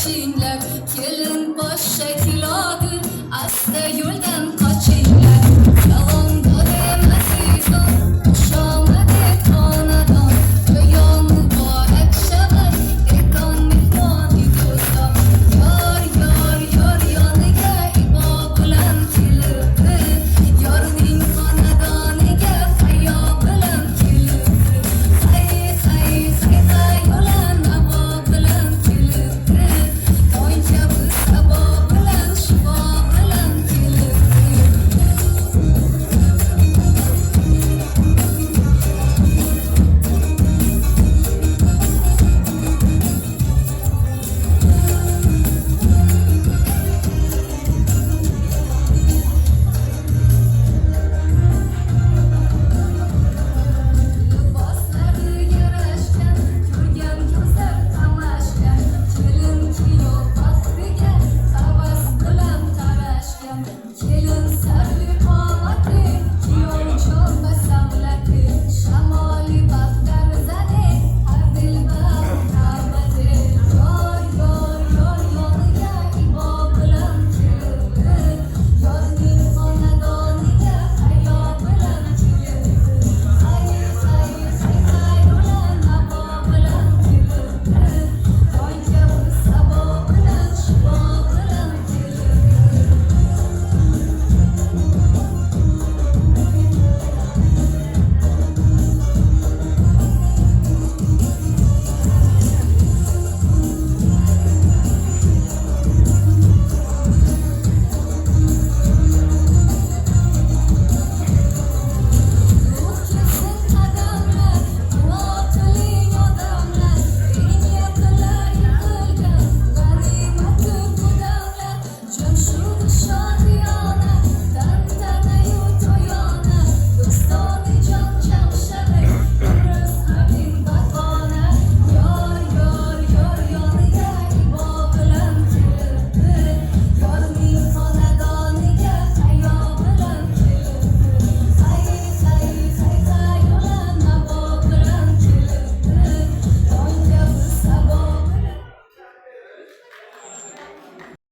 kaçinglar, kelin bosh shakilodi, asta yo'ldan qochinglar. Salomda demazizon, xushomade xonadon, to'yon muborak shabad, ekon mehmoni do'ston. Yor yoniga ibo bilan kelibdi, yorning xonadoniga hayo bilan kelibdi. Hay yo'lan abo bilan kelibdi, tong kabi sabo bilan shibo bilan kelibdi. Liboslari yarashgan, ko'rgan ko'zlar qamashgan, kelin kuyov baxtiga havas bilan qarashgan. Kelin sarvi qomati, kuyov chorba savlati, shamoli baxtar zade, har dilbar navbati. Yor yoniga ibo bilan kelibdi, yorning xonadoniga hayo bilan kelibdi. Hay yo'lan abo bilan kelibdi, tong kabi sabo bilan shibo bilan kelibdi. Ruh kelsin qadamlar, duo qiling odamlar, eng yaqinlar yiqilgan, g'animat ko'p odamlar, jamshid shod